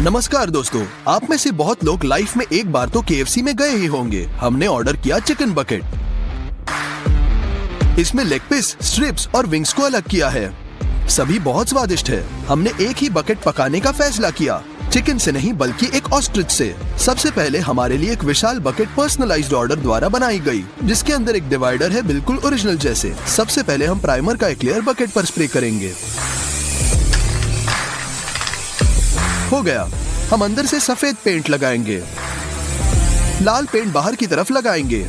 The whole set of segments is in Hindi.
नमस्कार दोस्तों, आप में से बहुत लोग लाइफ में एक बार तो KFC में गए ही होंगे। हमने ऑर्डर किया चिकन बकेट। इसमें लेग पीस, स्ट्रिप्स और विंग्स को अलग किया है। सभी बहुत स्वादिष्ट है। हमने एक ही बकेट पकाने का फैसला किया, चिकन से नहीं बल्कि एक ऑस्ट्रिच से। सबसे पहले हमारे लिए एक विशाल बकेट पर्सनलाइज्ड ऑर्डर द्वारा बनाई गई, जिसके अंदर एक डिवाइडर है बिल्कुल ओरिजिनल जैसे। सबसे पहले हम प्राइमर का एक लेयर बकेट पर स्प्रे करेंगे। हो गया। हम अंदर से सफेद पेंट लगाएंगे, लाल पेंट बाहर की तरफ लगाएंगे।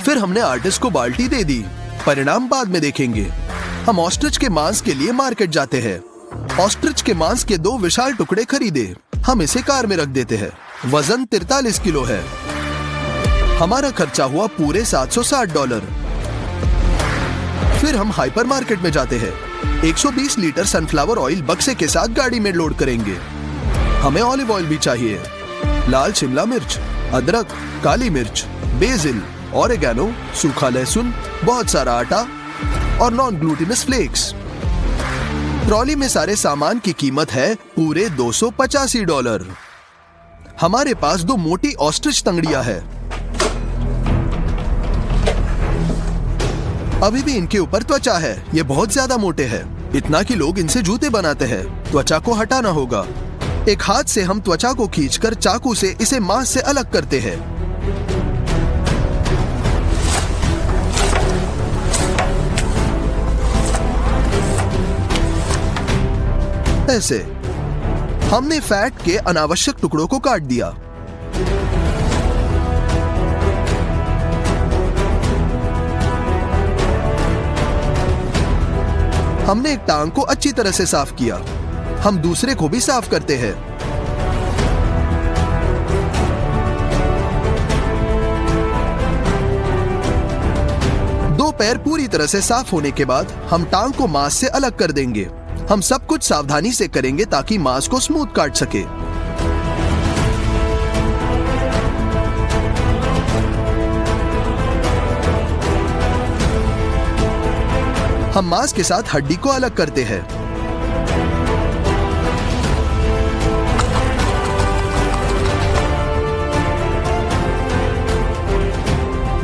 फिर हमने आर्टिस्ट को बाल्टी दे दी, परिणाम बाद में देखेंगे। हम ऑस्ट्रिच के मांस के लिए मार्केट जाते हैं। ऑस्ट्रिच के मांस के 2 विशाल टुकड़े खरीदे। हम इसे कार में रख देते हैं। वजन 43 किलो है। हमारा खर्चा हुआ पूरे $760। फिर हम हाइपर मार्केट में जाते हैं। 120 लीटर सनफ्लावर ऑयल बक्से के साथ गाड़ी में लोड करेंगे। हमें ऑलिव ऑयल भी चाहिए, लाल शिमला मिर्च, अदरक, काली मिर्च, बेसिल, ऑरिगेनो, सूखा लहसुन, बहुत सारा आटा और नॉन ग्लूटिनस फ्लेक्स। ट्रॉली में सारे सामान की कीमत है पूरे $285। हमारे पास 2 मोटी ऑस्ट्रिच तंगड़ियां है। अभी भी इनके ऊपर त्वचा है। ये बहुत ज्यादा मोटे हैं, इतना कि लोग इनसे जूते बनाते हैं। त्वचा को हटाना होगा। एक हाथ से हम त्वचा को खींचकर चाकू से इसे मांस से अलग करते हैं। ऐसे हमने फैट के अनावश्यक टुकड़ों को काट दिया। हमने एक टांग को अच्छी तरह से साफ किया। हम दूसरे को भी साफ करते हैं। दो पैर पूरी तरह से साफ होने के बाद हम टांग को मांस से अलग कर देंगे। हम सब कुछ सावधानी से करेंगे ताकि मांस को स्मूथ काट सके। हम मांस के साथ हड्डी को अलग करते हैं।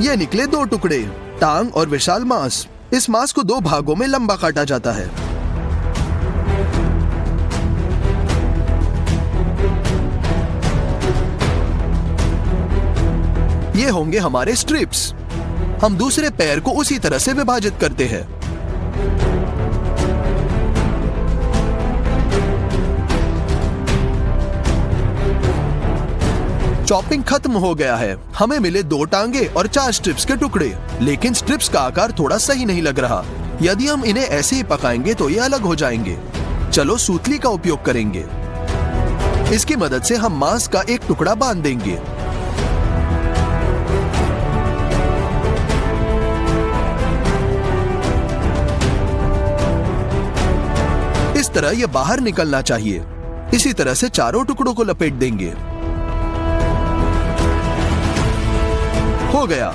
ये निकले 2 टुकड़े, टांग और विशाल मांस। इस मांस को 2 भागों में लंबा काटा जाता है। ये होंगे हमारे स्ट्रिप्स। हम दूसरे पैर को उसी तरह से विभाजित करते हैं। चॉपिंग खत्म हो गया है। हमें मिले 2 टांगे और 4 स्ट्रिप्स के टुकड़े, लेकिन स्ट्रिप्स का आकार थोड़ा सही नहीं लग रहा। यदि हम इन्हें ऐसे ही पकाएंगे तो ये अलग हो जाएंगे। चलो सूतली का उपयोग करेंगे। इसकी मदद से हम मांस का एक टुकड़ा बांध देंगे। इस तरह ये बाहर निकलना चाहिए। इसी तरह से चारों टुकड़ों को लपेट देंगे। हो गया।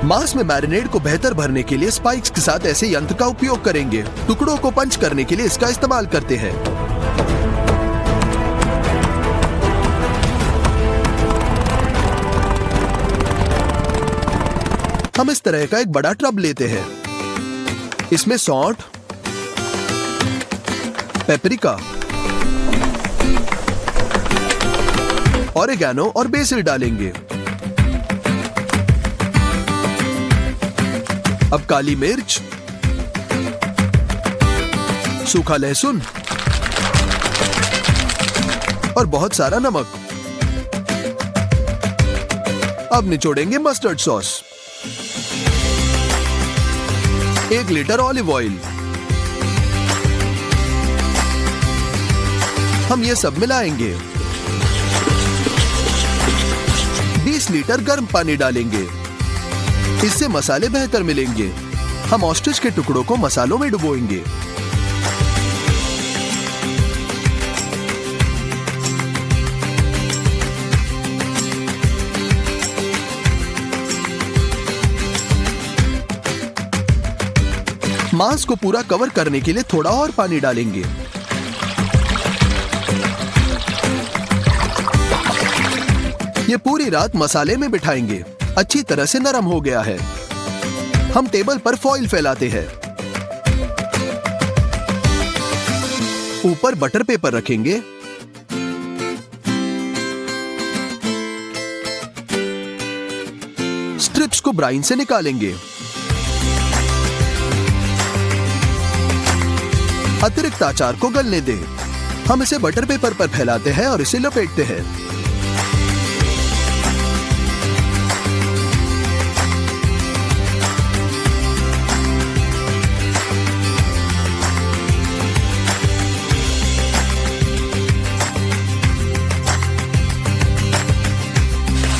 मांस में मैरिनेड को बेहतर भरने के लिए स्पाइक्स के साथ ऐसे यंत्र का उपयोग करेंगे। टुकड़ों को पंच करने के लिए इसका इस्तेमाल करते हैं। हम इस तरह का एक बड़ा टब लेते हैं। इसमें सौंठ, पेपरिका, ऑरिगेनो और बेसिल डालेंगे। अब काली मिर्च, सूखा लहसुन और बहुत सारा नमक। अब निचोड़ेंगे mustard sauce, 1 litre olive oil. हम ये सब मिलाएंगे। 20 लीटर गर्म पानी डालेंगे। इससे मसाले बेहतर मिलेंगे। हम ऑस्ट्रिच के टुकड़ों को मसालों में डुबोएंगे। मांस को पूरा कवर करने के लिए थोड़ा और पानी डालेंगे। ये पूरी रात मसाले में बिठाएंगे। अच्छी तरह से नरम हो गया है। हम टेबल पर फॉइल फैलाते हैं। ऊपर बटर पेपर रखेंगे। स्ट्रिप्स को ब्राइन से निकालेंगे। अतिरिक्त अचार को गलने दें। हम इसे बटर पेपर पर फैलाते हैं और इसे लपेटते हैं।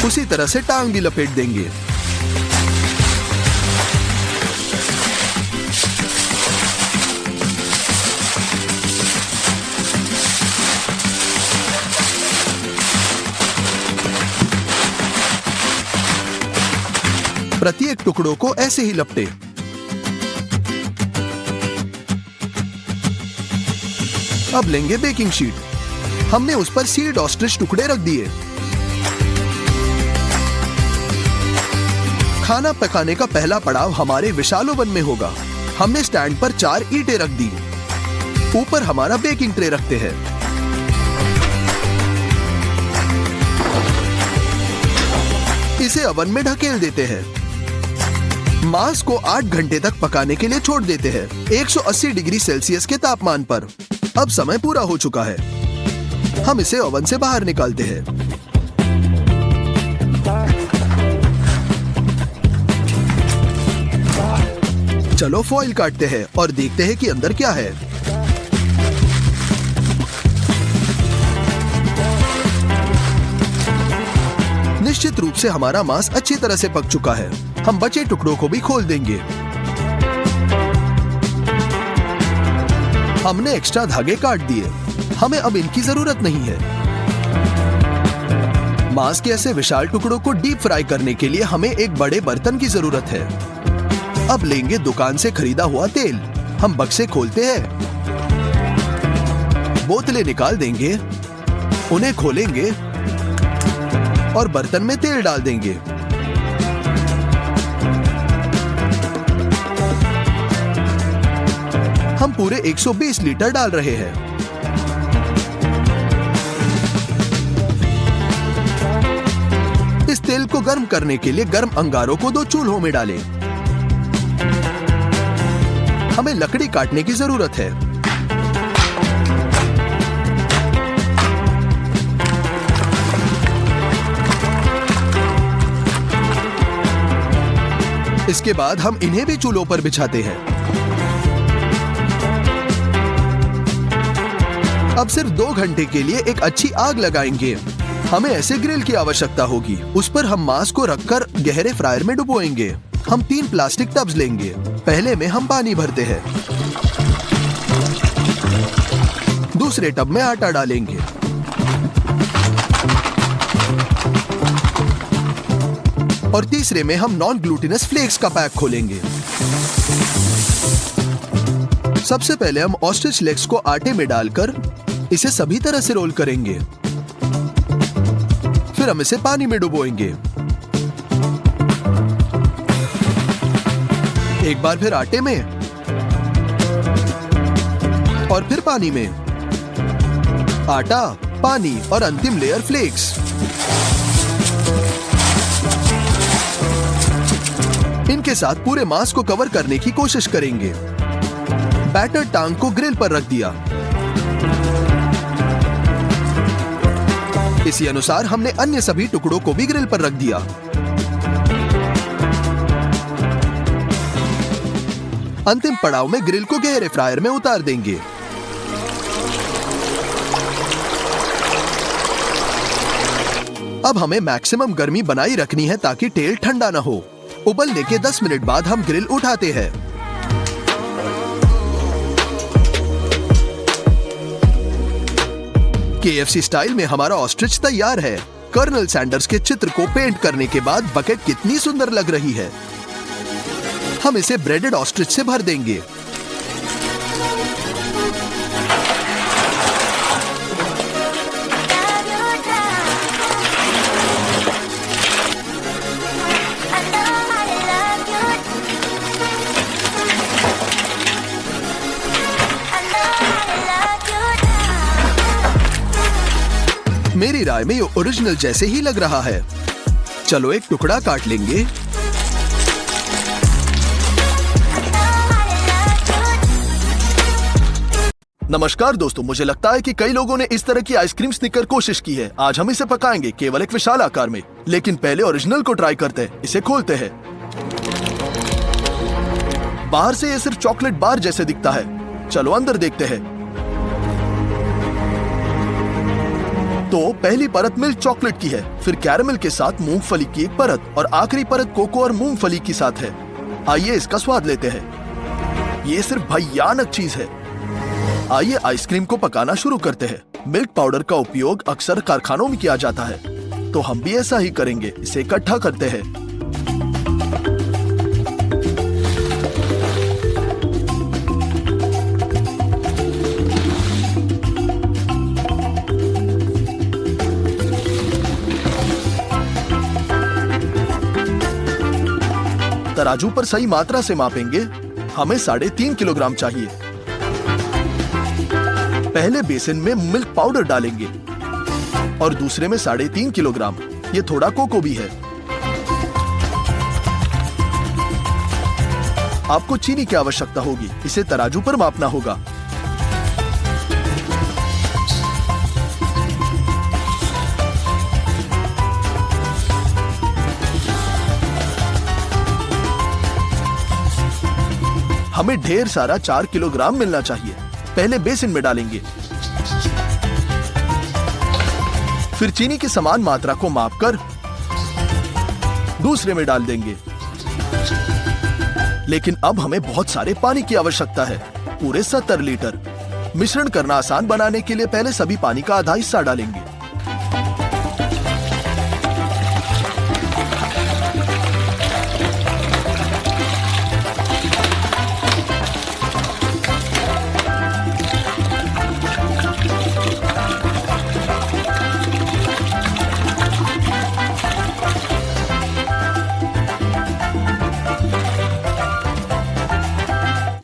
उसी तरह से टांग भी लपेट देंगे। प्रत्येक टुकड़ों को ऐसे ही लपटे। अब लेंगे बेकिंग शीट। हमने उस पर सीड ऑस्ट्रिच टुकड़े रख दिए। खाना पकाने का पहला पड़ाव हमारे विशाल ओवन में होगा। हमने स्टैंड पर 4 ईंटें रख दी। ऊपर हमारा बेकिंग ट्रे रखते हैं। इसे ओवन में ढकेल देते हैं। मांस को 8 घंटे तक पकाने के लिए छोड़ देते हैं 180 डिग्री सेल्सियस के तापमान पर। अब समय पूरा हो चुका है। हम इसे ओवन से बाहर निकालते हैं। चलो फॉइल काटते हैं और देखते हैं कि अंदर क्या है। निश्चित रूप से हमारा मांस अच्छी तरह से पक चुका है। हम बचे टुकड़ों को भी खोल देंगे। हमने एक्स्ट्रा धागे काट दिए। हमें अब इनकी जरूरत नहीं है। मांस के ऐसे विशाल टुकड़ों को डीप फ्राई करने के लिए हमें एक बड़े बर्तन की जरूरत है। अब लेंगे दुकान से खरीदा हुआ तेल। हम बक्से खोलते हैं। बोतलें निकाल देंगे। उन्हें खोलेंगे और बर्तन में तेल डाल देंगे। हम पूरे 120 लीटर डाल रहे हैं। इस तेल को गर्म करने के लिए गर्म अंगारों को 2 चूल्हों में डालें। हमें लकड़ी काटने की जरूरत है। इसके बाद हम इन्हें भी चूल्हों पर बिछाते हैं। अब सिर्फ 2 घंटे के लिए एक अच्छी आग लगाएंगे। हमें ऐसे ग्रिल की आवश्यकता होगी। उस पर हम मांस को रखकर गहरे फ्रायर में डुबोएंगे। हम 3 प्लास्टिक टब्स लेंगे। पहले में हम पानी भरते हैं। दूसरे टब में आटा डालेंगे। और तीसरे में हम नॉन ग्लूटिनस फ्लेक्स का पैक खोलेंगे। सबसे पहले हम ऑस्ट्रिच लेग्स को आटे में डालकर इसे सभी तरह से रोल करेंगे। फिर हम इसे पानी में डुबोएंगे। एक बार फिर आटे में और फिर पानी में। आटा, पानी और अंतिम लेयर फ्लेक्स। इनके साथ पूरे मांस को कवर करने की कोशिश करेंगे। बैटर टांग को ग्रिल पर रख दिया। इसी अनुसार हमने अन्य सभी टुकड़ों को भी ग्रिल पर रख दिया। अंतिम पड़ाव में ग्रिल को गहरे फ्रायर में उतार देंगे। अब हमें मैक्सिमम गर्मी बनाई रखनी है ताकि तेल ठंडा ना हो। उबलने के 10 मिनट बाद हम ग्रिल उठाते हैं। KFC स्टाइल में हमारा ऑस्ट्रिच तैयार है। कर्नल सैंडर्स के चित्र को पेंट करने के बाद बकेट कितनी सुंदर लग रही है। हम इसे ब्रेडेड ऑस्ट्रिच से भर देंगे। मेरी राय में ये ओरिजिनल जैसे ही लग रहा है। चलो एक टुकड़ा काट लेंगे। नमस्कार दोस्तों, मुझे लगता है कि कई लोगों ने इस तरह की आइसक्रीम स्निकर कोशिश की है। आज हम इसे पकाएंगे केवल एक विशाल आकार में, लेकिन पहले ओरिजिनल को ट्राई करते हैं। इसे खोलते हैं। बाहर से ये सिर्फ चॉकलेट बार जैसे दिखता है। चलो अंदर देखते हैं। तो पहली परत मिल्क चॉकलेट की है, फिर कैरेमल के साथ मूंगफली की एक परत और आखिरी परत कोको और मूंगफली के साथ है। आइए इसका स्वाद लेते हैं। ये सिर्फ भयानक चीज है। आइए आइसक्रीम को पकाना शुरू करते हैं। मिल्क पाउडर का उपयोग अक्सर कारखानों में किया जाता है, तो हम भी ऐसा ही करेंगे। इसे इकट्ठा करते हैं। तराजू पर सही मात्रा से मापेंगे। हमें 3.5 किलोग्राम चाहिए। पहले बेसिन में मिल्क पाउडर डालेंगे और दूसरे में 3.5 किलोग्राम। ये थोड़ा कोको भी है। आपको चीनी की आवश्यकता होगी। इसे तराजू पर मापना होगा। हमें ढेर सारा 4 किलोग्राम मिलना चाहिए। पहले बेसिन में डालेंगे, फिर चीनी की समान मात्रा को मापकर दूसरे में डाल देंगे। लेकिन अब हमें बहुत सारे पानी की आवश्यकता है, पूरे 70 लीटर। मिश्रण करना आसान बनाने के लिए पहले सभी पानी का आधा हिस्सा डालेंगे।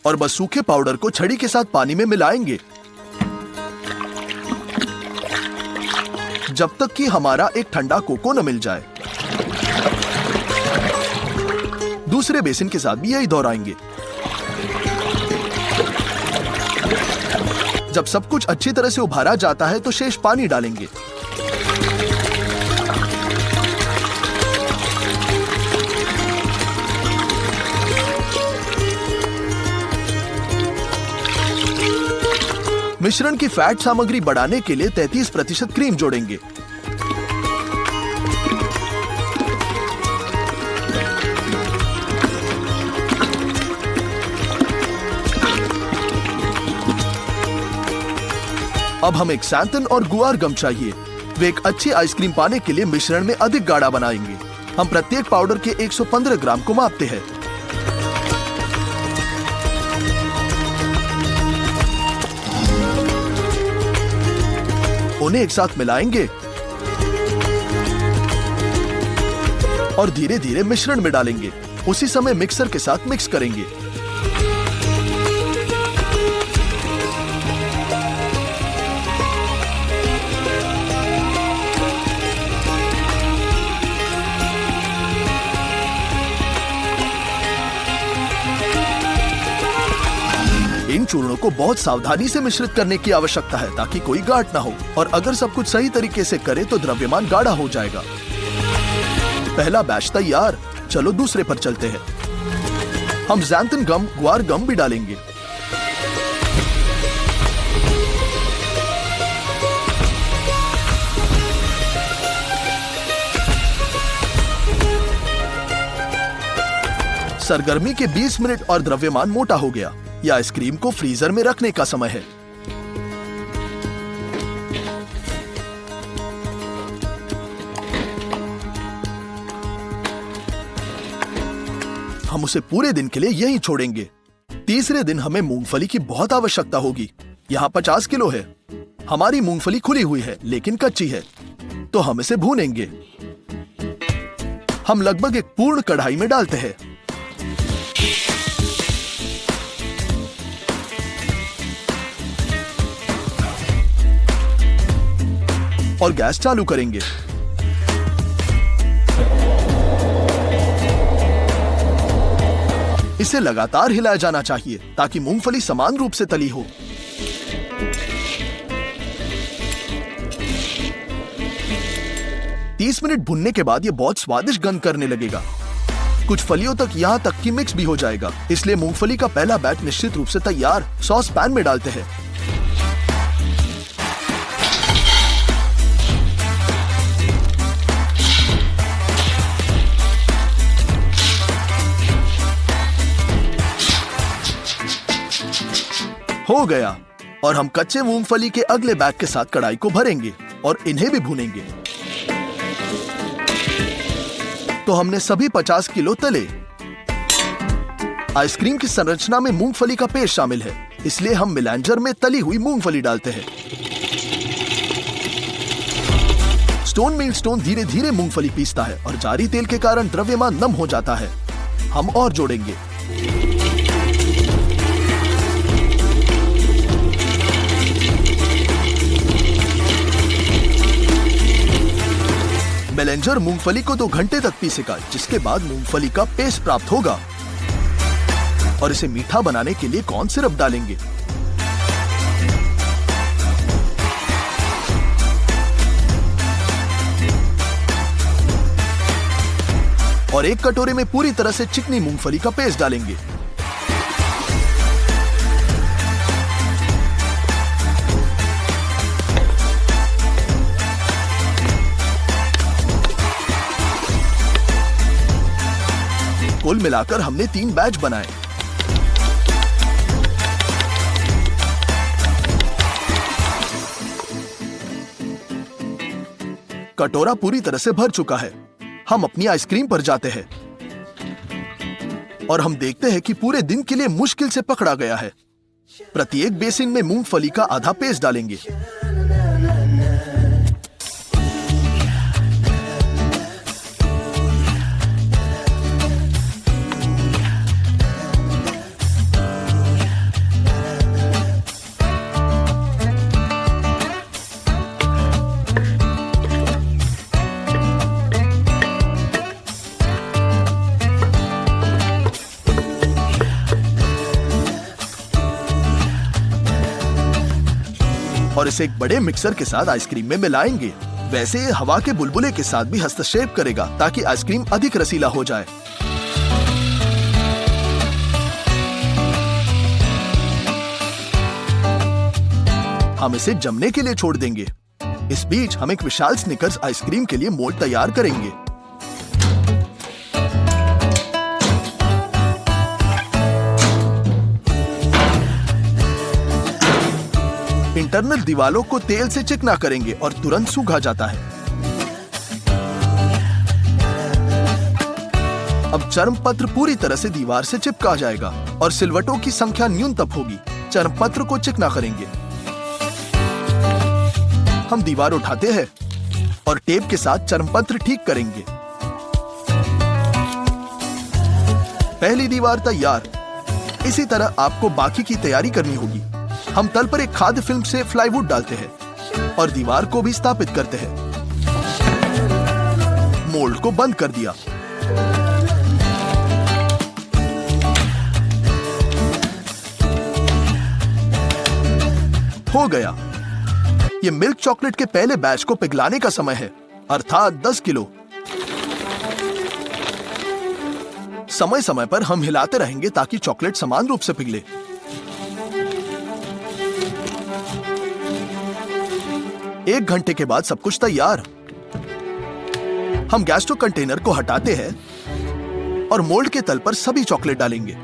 और बस सूखे पाउडर को छड़ी के साथ पानी में मिलाएंगे जब तक कि हमारा एक ठंडा कोको न मिल जाए। दूसरे बेसिन के साथ भी यही दोहराएंगे। जब सब कुछ अच्छी तरह से उभारा जाता है तो शेष पानी डालेंगे। मिश्रण की फैट सामग्री बढ़ाने के लिए 33% क्रीम जोड़ेंगे। अब हमें xanthan और गुआर गम चाहिए। वे एक अच्छी आइसक्रीम पाने के लिए मिश्रण में अधिक गाढ़ा बनाएंगे। हम प्रत्येक पाउडर के 115 ग्राम को मापते हैं। उन्हें एक साथ मिलाएंगे और धीरे धीरे मिश्रण में डालेंगे। उसी समय मिक्सर के साथ मिक्स करेंगे। इन चूर्णों को बहुत सावधानी से मिश्रित करने की आवश्यकता है ताकि कोई गांठ ना हो, और अगर सब कुछ सही तरीके से करें तो द्रव्यमान गाढ़ा हो जाएगा। पहला बैच तैयार। चलो दूसरे पर चलते हैं। हम xanthan गम, गुआर गम भी डालेंगे। सरगर्मी के 20 मिनट और द्रव्यमान मोटा हो गया। यह आइसक्रीम को फ्रीजर में रखने का समय है। हम उसे पूरे दिन के लिए यहीं छोड़ेंगे। तीसरे दिन हमें मूंगफली की बहुत आवश्यकता होगी। यहाँ 50 किलो है। हमारी मूंगफली खुली हुई है लेकिन कच्ची है, तो हम इसे भूनेंगे। हम लगभग एक पूर्ण कढ़ाई में डालते हैं। और गैस चालू करेंगे। इसे लगातार हिलाया जाना चाहिए ताकि मूंगफली समान रूप से तली हो। तीस मिनट भुनने के बाद यह बहुत स्वादिष्ट गंध करने लगेगा। कुछ फलियों तक यहाँ तक कि मिक्स भी हो जाएगा, इसलिए मूंगफली का पहला बैच निश्चित रूप से तैयार। सॉस पैन में डालते हैं। हो गया। और हम कच्चे मूंगफली के अगले बैच के साथ कढ़ाई को भरेंगे और इन्हें भी भूनेंगे। तो हमने सभी 50 किलो तले। आइसक्रीम की संरचना में मूंगफली का पेस्ट शामिल है, इसलिए हम मिलांजर में तली हुई मूंगफली डालते हैं। स्टोन मिल स्टोन धीरे धीरे मूंगफली पीसता है और जारी तेल के कारण द्रव्यमान नम हो जाता है। हम और जोड़ेंगे। मेलेंजर मूंगफली को 2 घंटे तक पीसेगा, जिसके बाद मूंगफली का पेस्ट प्राप्त होगा और इसे मीठा बनाने के लिए कॉर्न सिरप डालेंगे। और एक कटोरे में पूरी तरह से चिकनी मूंगफली का पेस्ट डालेंगे। कुल मिलाकर हमने 3 बैच बनाए। कटोरा पूरी तरह से भर चुका है। हम अपनी आइसक्रीम पर जाते हैं और हम देखते हैं कि पूरे दिन के लिए मुश्किल से पकड़ा गया है। प्रत्येक बेसिन में मूंगफली का आधा पेस्ट डालेंगे। और इसे एक बड़े मिक्सर के साथ आइसक्रीम में मिलाएंगे। वैसे ये हवा के बुलबुले के साथ भी हस्तक्षेप करेगा ताकि आइसक्रीम अधिक रसीला हो जाए। हम इसे जमने के लिए छोड़ देंगे। इस बीच हम एक विशाल स्निकर्स आइसक्रीम के लिए मोल्ड तैयार करेंगे। इंटरनल दीवारों को तेल से चिकना करेंगे और तुरंत सूखा जाता है। अब चर्मपत्र पूरी तरह से दीवार से चिपका जाएगा और सिलवटों की संख्या न्यूनतम होगी। चर्मपत्र को चिकना करेंगे। हम दीवार उठाते हैं और टेप के साथ चर्मपत्र ठीक करेंगे। पहली दीवार तैयार। इसी तरह आपको बाकी की तैयारी करनी होगी। हम तल पर एक खाद्य फिल्म से प्लाईवुड डालते हैं और दीवार को भी स्थापित करते हैं। मोल्ड को बंद कर दिया। हो गया। ये मिल्क चॉकलेट के पहले बैच को पिघलाने का समय है, अर्थात 10 किलो। समय समय पर हम हिलाते रहेंगे ताकि चॉकलेट समान रूप से पिघले। एक घंटे के बाद सब कुछ तैयार। हम गैस्ट्रो कंटेनर को हटाते हैं और मोल्ड के तल पर सभी चॉकलेट डालेंगे।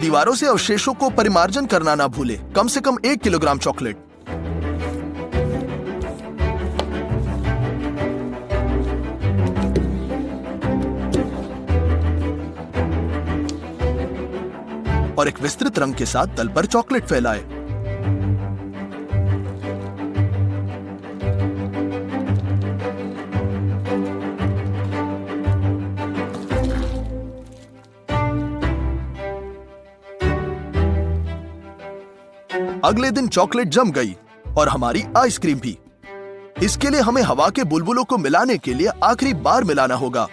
दीवारों से अवशेषों को परिमार्जन करना ना भूले। कम से कम 1 किलोग्राम चॉकलेट। और एक विस्तृत रंग के साथ तल पर चॉकलेट फैलाए। अगले दिन चॉकलेट जम गई और हमारी आइसक्रीम भी। इसके लिए हमें हवा के बुलबुलों को मिलाने के लिए आखिरी बार मिलाना होगा।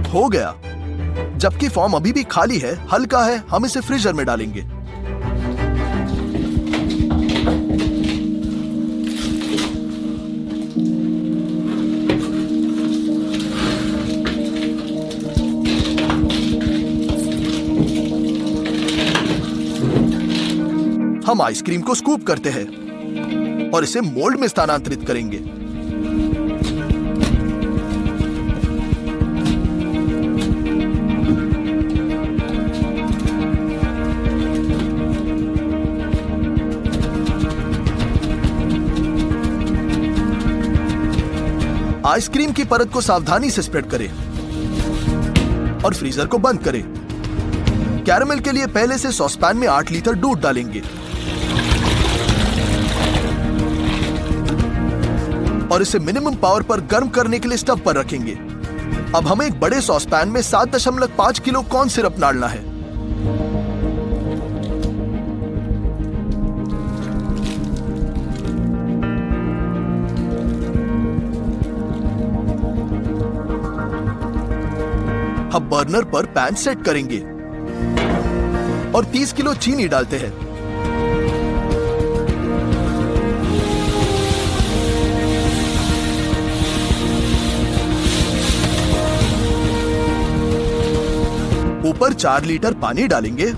हो गया। जबकि फॉर्म अभी भी खाली है, हल्का है, हम इसे फ्रीजर में डालेंगे। हम आइसक्रीम को स्कूप करते हैं और इसे मोल्ड में स्थानांतरित करेंगे। आइसक्रीम की परत को सावधानी से स्प्रेड करें और फ्रीजर को बंद करें। कैरेमल के लिए पहले से सॉसपैन में 8 लीटर दूध डालेंगे और इसे मिनिमम पावर पर गर्म करने के लिए स्टव पर रखेंगे। अब हमें एक बड़े सॉसपैन में 7.5 किलो कॉर्न सिरप डालना है। हम बर्नर पर पैन सेट करेंगे और 30 किलो चीनी डालते हैं। ऊपर 4 लीटर पानी डालेंगे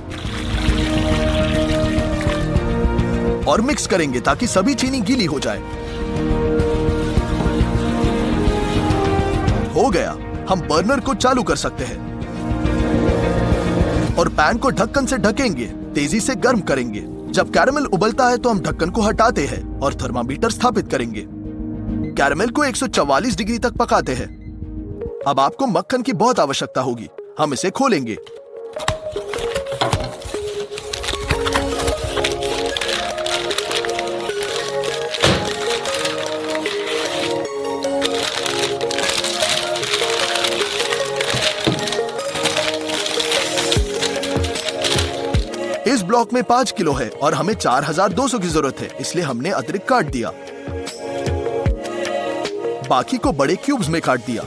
और मिक्स करेंगे ताकि सभी चीनी गीली हो जाए। हो गया। हम बर्नर को चालू कर सकते हैं और पैन को ढक्कन से ढकेंगे, तेजी से गर्म करेंगे। जब कैरेमल उबलता है तो हम ढक्कन को हटाते हैं और थर्मामीटर स्थापित करेंगे। कैरेमल को 144 डिग्री तक पकाते हैं। अब आपको मक्खन की बहुत आवश्यकता होगी। हम इसे खोलेंगे। इस ब्लॉक में 5 किलो है और हमें 4200 की जरूरत है, इसलिए हमने अतिरिक्त काट दिया। बाकी को बड़े क्यूब्स में काट दिया।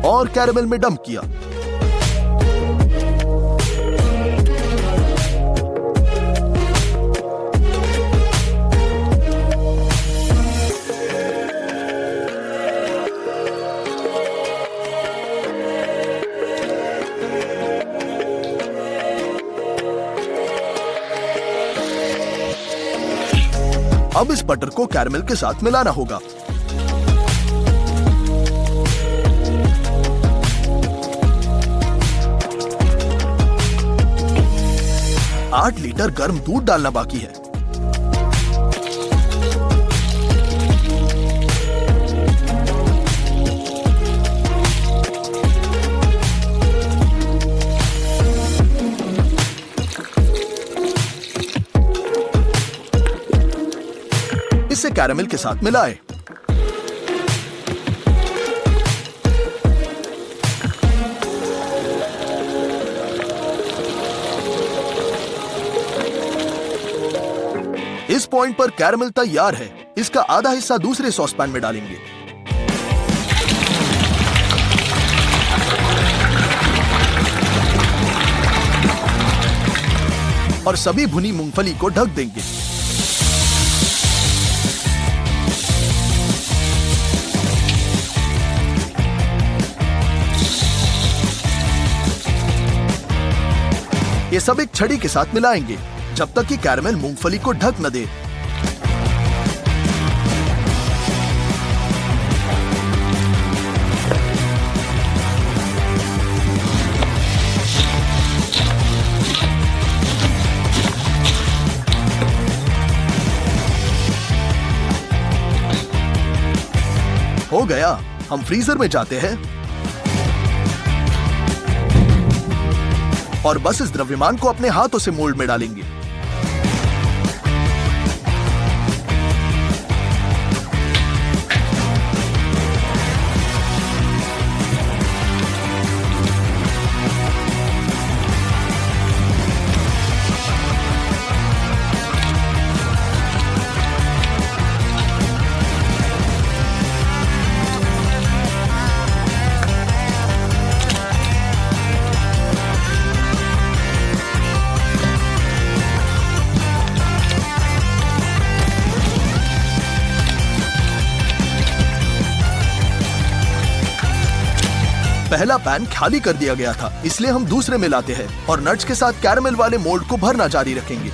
और कैरेमल में डंप किया। अब इस बटर को कैरेमल के साथ मिलाना होगा। आठ लीटर गर्म दूध डालना बाकी है। इसे कैरेमल के साथ मिलाएं। इस पॉइंट पर कैरेमल तैयार है। इसका आधा हिस्सा दूसरे सॉसपैन में डालेंगे। और सभी भुनी मूंगफली को ढक देंगे। ये सब एक छड़ी के साथ मिलाएंगे जब तक कि कैरेमल मूंगफली को ढक न दे। गया। हम फ्रीजर में जाते हैं और बस इस द्रव्यमान को अपने हाथों से मोल्ड में डालेंगे। पहला पैन खाली कर दिया गया था, इसलिए हम दूसरे में लाते हैं और नट्स के साथ कैरमेल वाले मोल्ड को भरना जारी रखेंगे।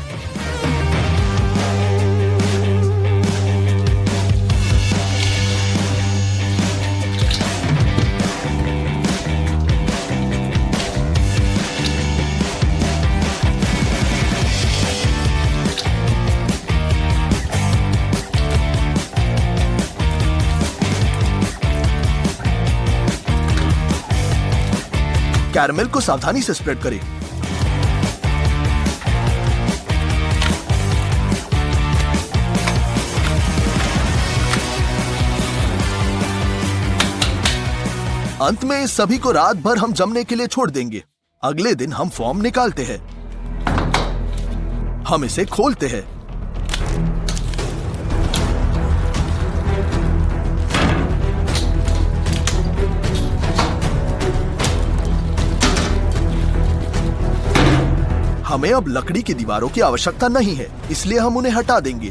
कैरमेल को सावधानी से स्प्रेड करें। अंत में इस सभी को रात भर हम जमने के लिए छोड़ देंगे। अगले दिन हम फॉर्म निकालते हैं। हम इसे खोलते हैं। हमें अब लकड़ी की दीवारों की आवश्यकता नहीं है, इसलिए हम उन्हें हटा देंगे।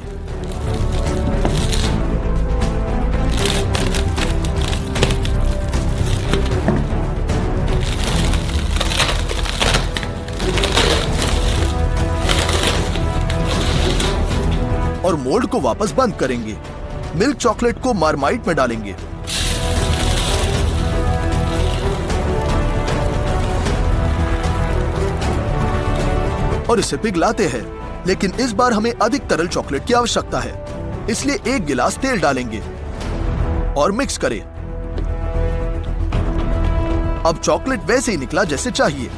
और मोल्ड को वापस बंद करेंगे। मिल्क चॉकलेट को मार्माइट में डालेंगे। और इसे पिघलाते हैं, लेकिन इस बार हमें अधिक तरल चॉकलेट की आवश्यकता है, इसलिए 1 गिलास तेल डालेंगे और मिक्स करें। अब चॉकलेट वैसे ही निकला जैसे चाहिए।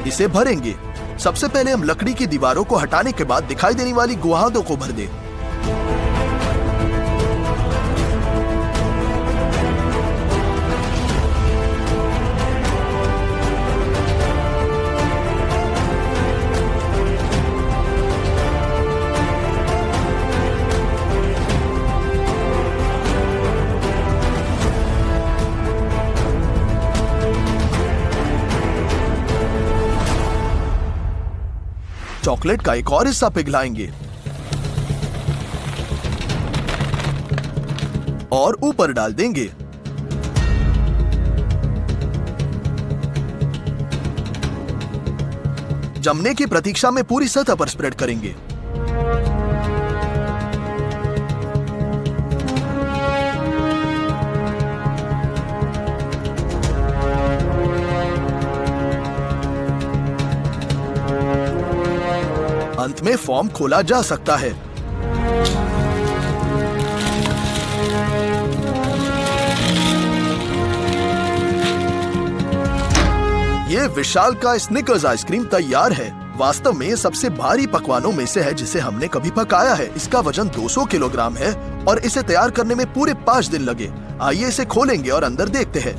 इसे भरेंगे। सबसे पहले हम लकड़ी की दीवारों को हटाने के बाद दिखाई देने वाली गुहादों को भर दें। चॉकलेट का एक और हिस्सा पिघलाएंगे और ऊपर डाल देंगे। जमने की प्रतीक्षा में पूरी सतह पर स्प्रेड करेंगे। अंत में फॉर्म खोला जा सकता है। ये विशालकाय स्निकर्स आइसक्रीम तैयार है। वास्तव में ये सबसे भारी पकवानों में से है जिसे हमने कभी पकाया है। इसका वजन 200 किलोग्राम है और इसे तैयार करने में पूरे 5 दिन लगे। आइए इसे खोलेंगे और अंदर देखते हैं।